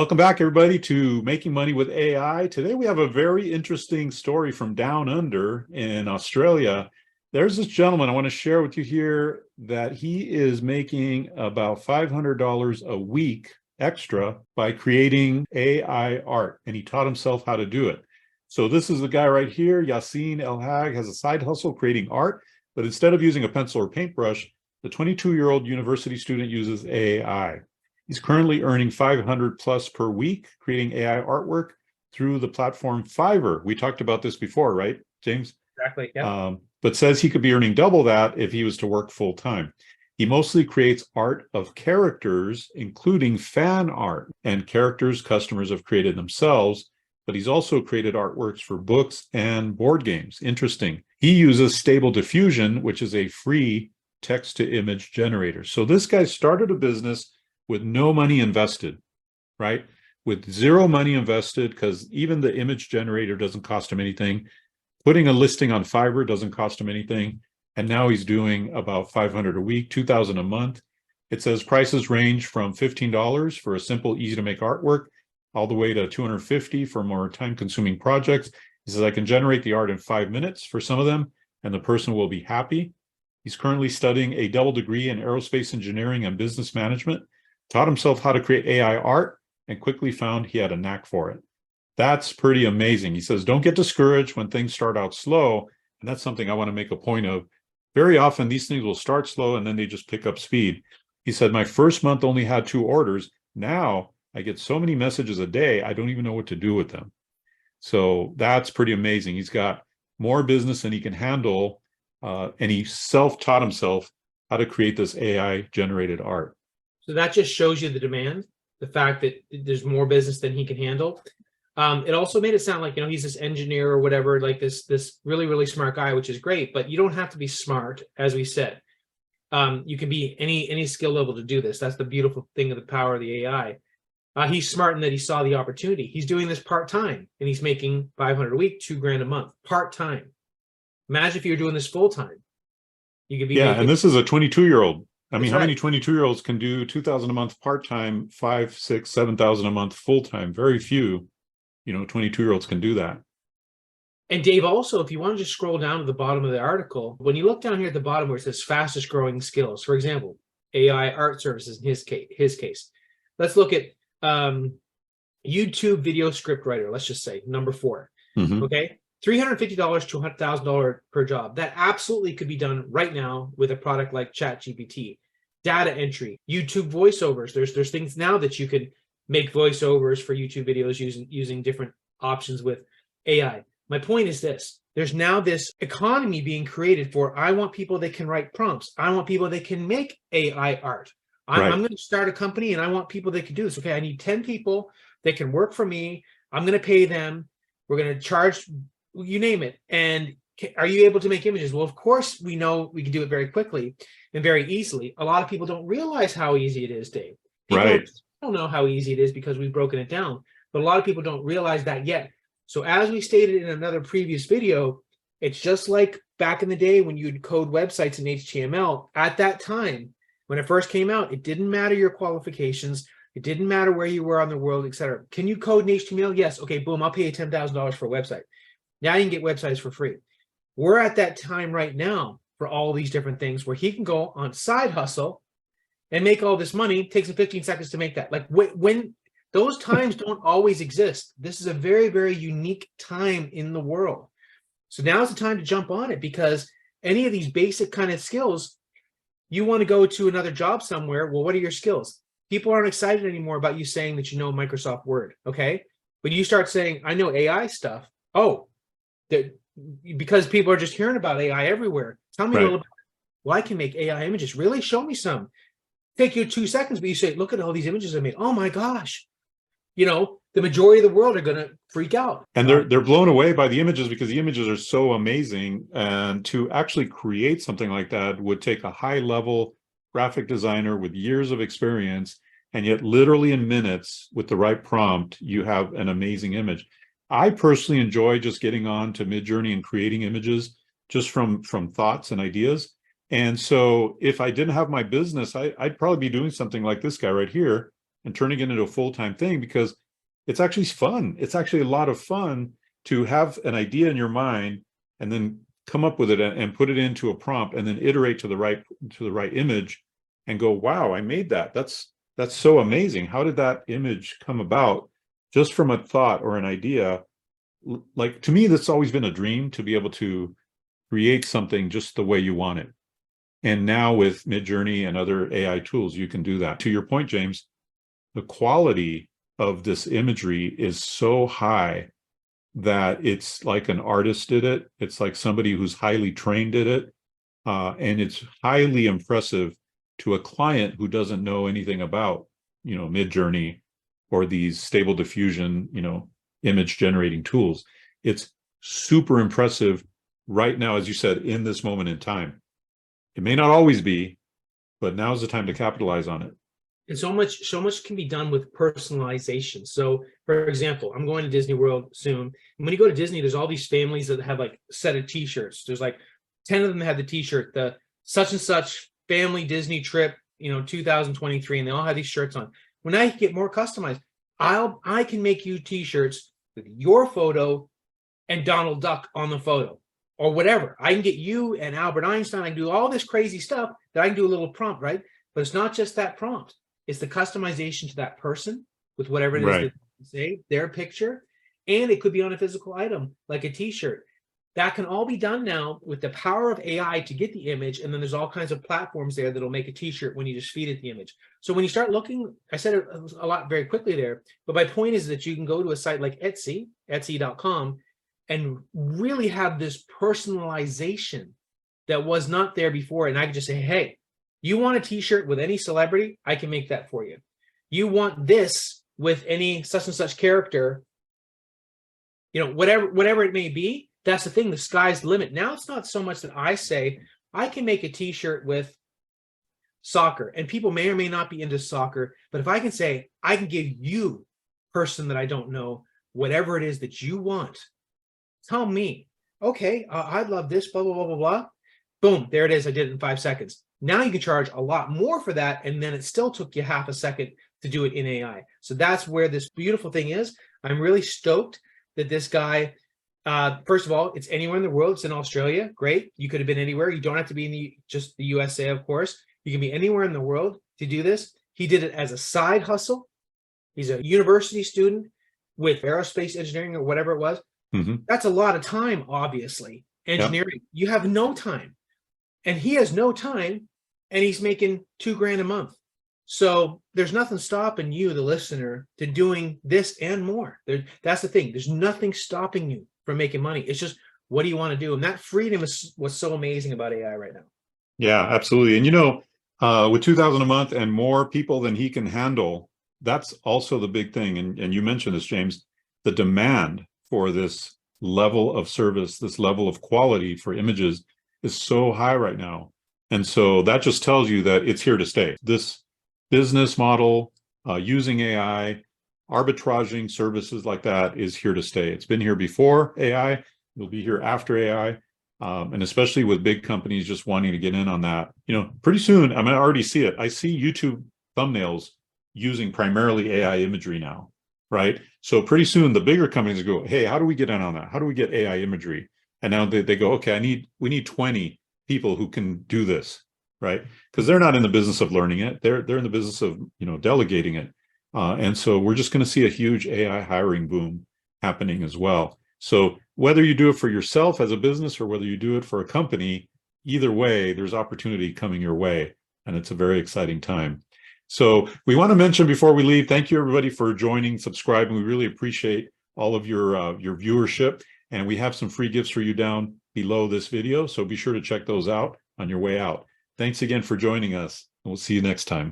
Welcome back, everybody, to Making Money with AI. Today, we have a very interesting story from down under in Australia. There's this gentleman I want to share with you here that he is making about $500 a week extra by creating AI art, and he taught himself how to do it. So this is the guy right here, Yassine El Hag, has a side hustle creating art, but instead of using a pencil or paintbrush, the 22-year-old university student uses AI. He's currently earning 500 plus per week creating AI artwork through the platform Fiverr. We talked about this before, right, James? Exactly. Yeah. But says he could be earning double that if he was to work full time. He mostly creates art of characters, including fan art and characters customers have created themselves, but he's also created artworks for books and board games. Interesting. He uses Stable Diffusion, which is a free text-to-image generator. So this guy started a business with no money invested, right? With zero money invested, because even the image generator doesn't cost him anything. Putting a listing on Fiverr doesn't cost him anything. And now he's doing about 500 a week, 2,000 a month. It says prices range from $15 for a simple, easy to make artwork, all the way to $250 for more time-consuming projects. He says, I can generate the art in 5 minutes for some of them, and the person will be happy. He's currently studying a double degree in aerospace engineering and business management, taught himself how to create AI art, and quickly found he had a knack for it. That's pretty amazing. He says, don't get discouraged when things start out slow. And that's something I want to make a point of. Very often, these things will start slow and then they just pick up speed. He said, my first month only had 2 orders. Now I get so many messages a day, I don't even know what to do with them. So that's pretty amazing. He's got more business than he can handle. And he self-taught himself how to create this AI-generated art. So that just shows you the demand, the fact that there's more business than he can handle. It also made it sound like, he's this engineer or whatever, like this really, really smart guy, which is great, but you don't have to be smart, as we said. You can be any skill level to do this. That's the beautiful thing of the power of the AI. He's smart in that he saw the opportunity. He's doing this part-time, and he's making 500 a week, $2,000 a month, part-time. Imagine if you were doing this full-time. You could be making, and this is a 22-year-old. I mean, how right. many 22-year-olds can do 2,000 a month part-time, 5, 6, 7,000 a month full-time? Very few, 22-year-olds can do that. And Dave, also, if you want to just scroll down to the bottom of the article, when you look down here at the bottom where it says fastest growing skills, for example, AI art services in his case, let's look at YouTube video script writer, let's just say number 4. Okay, $350 to $100,000 per job. That absolutely could be done right now with a product like chatgpt. Data entry, YouTube voiceovers. There's things now that you can make voiceovers for YouTube videos using different options with AI. My point is this: there's now this economy being created for, I want people that can write prompts. I want people that can make AI art. I'm going to start a company and I want people that can do this. Okay, I need 10 people that can work for me. I'm going to pay them. We're going to charge, you name it. And are you able to make images? Well, of course, we know we can do it very quickly and very easily. A lot of people don't realize how easy it is, Dave. People don't know how easy it is because we've broken it down. But a lot of people don't realize that yet. So as we stated in another previous video, it's just like back in the day when you'd code websites in HTML. At that time, when it first came out, it didn't matter your qualifications. It didn't matter where you were on the world, etc. Can you code in HTML? Yes. Okay, boom, I'll pay you $10,000 for a website. Now you can get websites for free. We're at that time right now for all these different things where he can go on side hustle and make all this money. It takes him 15 seconds to make that. Like when those times don't always exist. This is a very, very unique time in the world. So now's the time to jump on it, because any of these basic kind of skills, you want to go to another job somewhere. Well, what are your skills? People aren't excited anymore about you saying that you know Microsoft Word, okay? When you start saying, I know AI stuff, because people are just hearing about AI everywhere. Tell me a little bit. Well, I can make AI images. Really? Show me some. Take you 2 seconds, but you say, look at all these images I made. Oh my gosh. The majority of the world are going to freak out. And they're blown away by the images because the images are so amazing. And to actually create something like that would take a high-level graphic designer with years of experience. And yet literally in minutes with the right prompt, you have an amazing image. I personally enjoy just getting on to Midjourney and creating images just from thoughts and ideas. And so if I didn't have my business, I'd probably be doing something like this guy right here, and turning it into a full-time thing, because it's actually fun. It's actually a lot of fun to have an idea in your mind and then come up with it and put it into a prompt and then iterate to the right image and go, wow, I made that. That's so amazing. How did that image come about just from a thought or an idea? Like, to me, that's always been a dream, to be able to create something just the way you want it. And now with Midjourney and other AI tools, you can do that. To your point, James, the quality of this imagery is so high that it's like an artist did it. It's like somebody who's highly trained did it. And it's highly impressive to a client who doesn't know anything about, Midjourney or these stable diffusion, image generating tools. It's super impressive right now, as you said, in this moment in time. It may not always be, but now's the time to capitalize on it. And so much can be done with personalization. So, for example, I'm going to Disney World soon. And when you go to Disney, there's all these families that have like a set of T-shirts. There's like 10 of them that have the T-shirt, the such and such family Disney trip, 2023, and they all have these shirts on. When I get more customized, I can make you T-shirts with your photo and Donald Duck on the photo, or whatever. I can get you and Albert Einstein. I can do all this crazy stuff that I can do a little prompt, right? But it's not just that prompt. It's the customization to that person with whatever it is that you say, their picture, and it could be on a physical item like a T-shirt. That can all be done now with the power of AI to get the image, and then there's all kinds of platforms there that'll make a T-shirt when you just feed it the image. So when you start looking, I said it a lot very quickly there, but my point is that you can go to a site like Etsy.com, and really have this personalization that was not there before, and I can just say, hey, you want a T-shirt with any celebrity? I can make that for you. You want this with any such and such character, whatever it may be. That's the thing. The sky's the limit. Now it's not so much that I say I can make a T-shirt with soccer, and people may or may not be into soccer, but if I can say I can give you, person that I don't know, whatever it is that you want, tell me, okay, I'd love this, blah, blah, blah, blah, blah. Boom, there it is. I did it in 5 seconds. Now you can charge a lot more for that, and then it still took you half a second to do it in AI. So that's where this beautiful thing is. I'm really stoked that this guy, first of all, it's anywhere in the world. It's in Australia. Great. You could have been anywhere. You don't have to be in just the USA, of course. You can be anywhere in the world to do this. He did it as a side hustle. He's a university student with aerospace engineering or whatever it was. Mm-hmm. That's a lot of time, obviously. Engineering. Yep. You have no time. And he has no time, and he's making $2,000 a month. So there's nothing stopping you, the listener, to doing this and more. That's the thing. There's nothing stopping you from making money. It's just, what do you want to do? And that freedom is what's so amazing about AI right now. Yeah, absolutely. And with 2,000 a month and more people than he can handle, that's also the big thing. And you mentioned this, James, the demand for this level of service, this level of quality for images is so high right now. And so that just tells you that it's here to stay. This business model, using AI, arbitraging services like that is here to stay. It's been here before AI, it'll be here after AI. And especially with big companies just wanting to get in on that, pretty soon, I already see it. I see YouTube thumbnails using primarily AI imagery now, right? So pretty soon the bigger companies go, hey, how do we get in on that? How do we get AI imagery? And now they go, okay, we need 20 people who can do this, right? Because they're not in the business of learning it. They're in the business of, delegating it. And so we're just going to see a huge AI hiring boom happening as well. So whether you do it for yourself as a business or whether you do it for a company, either way, there's opportunity coming your way. And it's a very exciting time. So we want to mention before we leave, thank you everybody for joining, subscribing. We really appreciate all of your viewership. And we have some free gifts for you down below this video. So be sure to check those out on your way out. Thanks again for joining us. And we'll see you next time.